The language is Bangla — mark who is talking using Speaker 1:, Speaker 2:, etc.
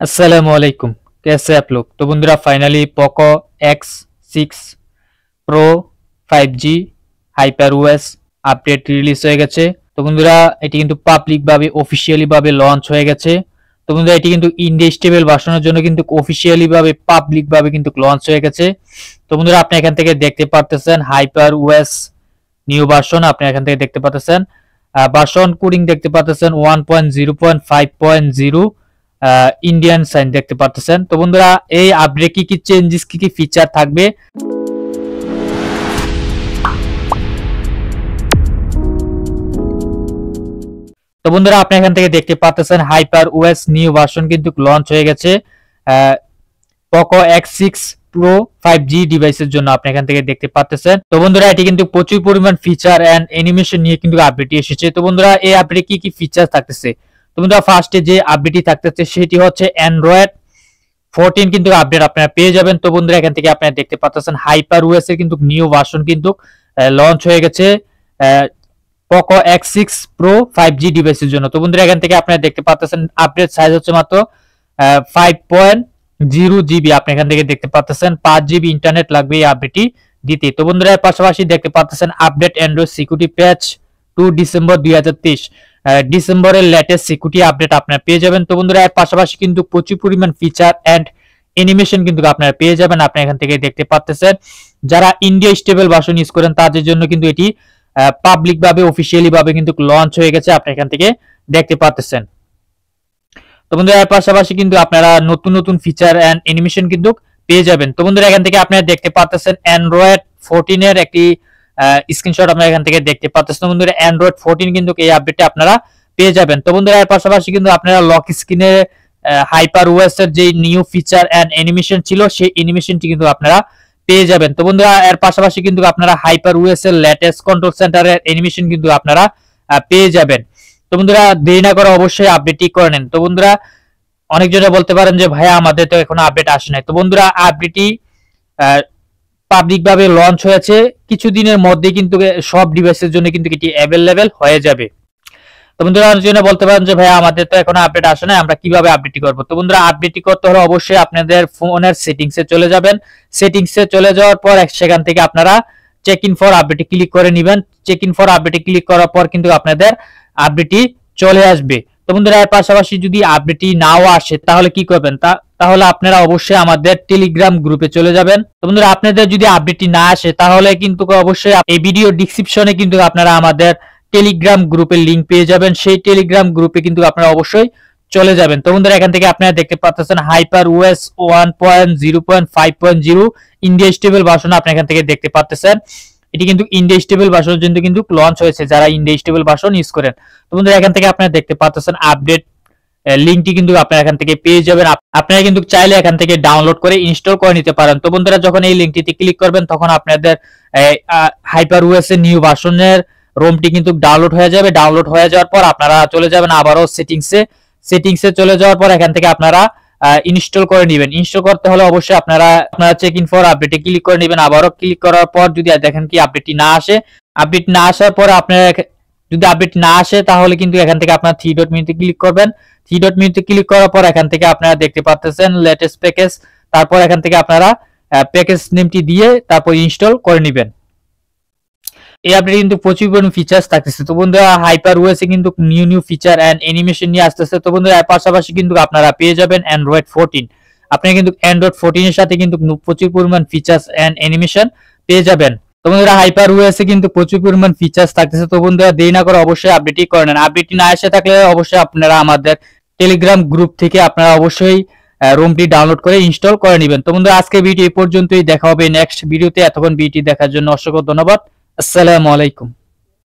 Speaker 1: अस्सलाम वालेकुम। कैसे आप लोग? तो बंधुरा finally Poco X6 Pro 5G hyper OS update release হয়ে গেছে। তো বন্ধুরা এটি কিন্তু পাবলিক ভাবে অফিশিয়ালি ভাবে লঞ্চ হয়ে গেছে। তো বন্ধুরা এটি কিন্তু ইন্ডিয়া স্টেবল ভার্সনের জন্য কিন্তু অফিশিয়ালি ভাবে পাবলিক ভাবে কিন্তু লঞ্চ হয়ে গেছে। তো বন্ধুরা আপনি এখান থেকে দেখতে পারতেছেন হাইপার ওএস নিউ ভার্সন, আপনি এখান থেকে দেখতে পারতেছেন ভার্সন কোডিং দেখতে পারতেছেন 1.0.5.0 ইন্ডিয়ান সাইন দেখতে পারতেছেন। তো বন্ধুরা এই আপডেট কি চেঞ্জেস কি ফিচার থাকবে তো বন্ধুরা আপনি এখান থেকে দেখতে পাচ্ছেন হাইপার ওএস নিউ ভার্সন কিন্তু লঞ্চ হয়ে গেছে পোকো X6 Pro 5G ডিভাইসের জন্য, আপনি এখান থেকে দেখতে পাচ্ছেন। তো বন্ধুরা এটি কিন্তু প্রচুর পরিমাণ ফিচার এন্ড অ্যানিমেশন নিয়ে কিন্তু আপডেট এসেছে। তো বন্ধুরা এই আপডেটে কি ফিচার থাকতেছে, তো বন্ধুরা ফার্স্টে যে আপডেটটি থাকতেছে সেটি হচ্ছে Android 14 কিন্তু আপডেট আপনারা পেয়ে যাবেন। তো বন্ধুরা এখান থেকে আপনারা দেখতে পাচ্ছেন হাইপার ওএস এর কিন্তু নিউ ভার্সন কিন্তু লঞ্চ হয়ে গেছে পোকো X6 Pro 5G ডিভাইসের জন্য। তো বন্ধুরা এখান থেকে আপনারা দেখতে পাচ্ছেন আপডেট সাইজ হচ্ছে মাত্র 5.0 GB, আপনি এখান থেকে দেখতে পাচ্ছেন 5 GB ইন্টারনেট লাগবে এই আপডেটটি দিতে। তো বন্ধুরা এর পাশাপাশি দেখতে পাচ্ছেন আপডেট অ্যান্ড্রয়েড সিকিউরিটি প্যাচ 2 ডিসেম্বর 2023 ডিসেম্বরের লেটেস্ট সিকিউরিটি আপডেট আপনারা পেয়ে যাবেন। তো বন্ধুরা এর পাশাপাশি কিন্তু প্রচুর পরিমাণ ফিচার এন্ড অ্যানিমেশন কিন্তু আপনারা পেয়ে যাবেন, আপনি এখান থেকে দেখতে পাচ্ছেন। যারা ইন্ডিয়া স্টেবল ভার্সন ইউজ করেন তাদের জন্য কিন্তু এটি পাবলিক ভাবে অফিশিয়ালি ভাবে কিন্তু লঞ্চ হয়ে গেছে, আপনি এখান থেকে দেখতে পাচ্ছেন। তো বন্ধুরা এর পাশাপাশি কিন্তু আপনারা নতুন নতুন ফিচার এন্ড অ্যানিমেশন কিন্তু পেয়ে যাবেন। তো বন্ধুরা এখান থেকে আপনারা দেখতে পাচ্ছেন Android 14 এর একটি স্ক্রিনশট আপনারা এখান থেকে দেখতে পাচ্ছেন। বন্ধুরা Android 14 কিন্তু এই আপডেটে আপনারা পেয়ে যাবেন। তো বন্ধুরা এর পাশাপাশি কিন্তু আপনারা লক স্ক্রিনে হাইপার ওএস এর যে নিউ ফিচার এন্ড অ্যানিমেশন ছিল সেই অ্যানিমেশনটি কিন্তু আপনারা পেয়ে যাবেন। তো বন্ধুরা এর পাশাপাশি কিন্তু আপনারা হাইপার ওএস এর লেটেস্ট কন্ট্রোল সেন্টারের অ্যানিমেশন কিন্তু আপনারা পেয়ে যাবেন। তো বন্ধুরা দেরি না করে অবশ্যই আপডেটটি করে নেন। তো বন্ধুরা অনেকজনে বলতে পারেন যে ভাইয়া আমাদের তো এখনো আপডেট আসে নাই। তো বন্ধুরা আপডেটটি পাবলিক ভাবে লঞ্চ হয়েছে, কিছুদিনের মধ্যে কিন্তু সব ডিভাইসের জন্য কিন্তু এটি অ্যাভেলেবেল হয়ে যাবে। তো বন্ধুরা অনেকজনে বলতে পারেন যে ভাইয়া আমাদের তো এখনো আপডেট আসে নাই, আমরা কিভাবে আপডেটটি করব। তো বন্ধুরা আপডেটটি করতে হলে অবশ্যই আপনাদের ফোনের সেটিংসে চলে যাবেন। সেটিংসে চলে যাওয়ার পর সেখান থেকে আপনারা চেক ইন ফর আপডেটে ক্লিক করে নেবেন। চেক ইন ফর আপডেটে ক্লিক করার পর কিন্তু আপনাদের আপডেটটি চলে আসবে। তো বন্ধুরা এর পাশাপাশি যদি আপডেটটি নাও আসে তাহলে কি করবেন, তাহলে আপনারা অবশ্যই আমাদের টেলিগ্রাম গ্রুপে চলে যাবেন। তো বন্ধুরা আপনাদের যদি আপডেটটি না আসে তাহলে কিন্তু অবশ্যই এই ভিডিও ডেসক্রিপশনে কিন্তু আপনারা আমাদের টেলিগ্রাম গ্রুপের লিংক পেয়ে যাবেন, সেই টেলিগ্রাম গ্রুপে কিন্তু আপনারা অবশ্যই চলে যাবেন। তো বন্ধুরা এখান থেকে আপনারা দেখতে পাচ্ছেন hyper OS 1.0.5.0 India stable version, আপনি এখান থেকে দেখতে পাচ্ছেন এটি কিন্তু ইন্ডিয়া স্টেবল ভার্সনের জন্য কিন্তু লঞ্চ হয়েছে যারা ইন্ডিয়া স্টেবল ভার্সন ইউজ করেন। তো বন্ধুরা এখান থেকে আপনারা দেখতে পাচ্ছেন আপডেট লিংকটি কিন্তু আপনারা এখান থেকে পেয়ে যাবেন। আপনারা কিন্তু চাইলে এখান থেকে ডাউনলোড করে ইনস্টল করে নিতে পারেন। তো বন্ধুরা যখন এই লিংকটিতে ক্লিক করবেন তখন আপনাদের হাইপার ওএস এর নিউ ভার্সনের রোমটি কিন্তু ডাউনলোড হয়ে যাবে। ডাউনলোড হয়ে যাওয়ার পর আপনারা চলে যাবেন আবারও সেটিংসে চলে যাওয়ার পর এখান থেকে আপনারা ইনস্টল করে নেবেন। ইনস্টল করতে হলে অবশ্যই আপনারা চেক ইন ফর আপডেটে ক্লিক করে নেবেন। আবারও ক্লিক করার পর যদি দেখেন কি আপডেটটি না আসে, আপডেট না আসার পর আপনারা যদি আপডেট না আসে তাহলে কিন্তু এখান থেকে আপনারা 3 ডট মেনুতে ক্লিক করবেন। 3 ডট মেনুতে ক্লিক করার পর এখান থেকে আপনারা দেখতে পাচ্ছেন লেটেস্ট প্যাকেজ, তারপর এখান থেকে আপনারা প্যাকেজ নেমটি দিয়ে তারপর ইনস্টল করে নেবেন। এই আপডেটে কিন্তু প্রচুর পরিমাণ ফিচার্স থাকতেছে। তো বন্ধুরা হাইপার ওএস এ কিন্তু নিউ ফিচার এন্ড অ্যানিমেশন নিয়ে আসতেছে। তো বন্ধুরা এর পাশাপাশি কিন্তু আপনারা পেয়ে যাবেন Android 14, আপনারা কিন্তু Android 14 এর সাথে কিন্তু প্রচুর পরিমাণ ফিচার্স এন্ড অ্যানিমেশন পেয়ে যাবেন। তো বন্ধুরা হাইপার ওএস এ কিন্তু প্রচুর পরিমাণ ফিচার্স থাকতেছে। তো বন্ধুরা দেরি না করে অবশ্যই আপডেটটি করে নেন। আপডেটটি না এসে থাকলে অবশ্যই আপনারা আমাদের টেলিগ্রাম গ্রুপ থেকে আপনারা অবশ্যই রোমটি ডাউনলোড করে ইনস্টল করে নেবেন। তো বন্ধুরা আজকে ভিডিও এই পর্যন্তই, দেখা হবে নেক্সট ভিডিওতে। এতক্ষণ ভিডিওটি দেখার জন্য অসংখ্য ধন্যবাদ। আসসালামু আলাইকুম।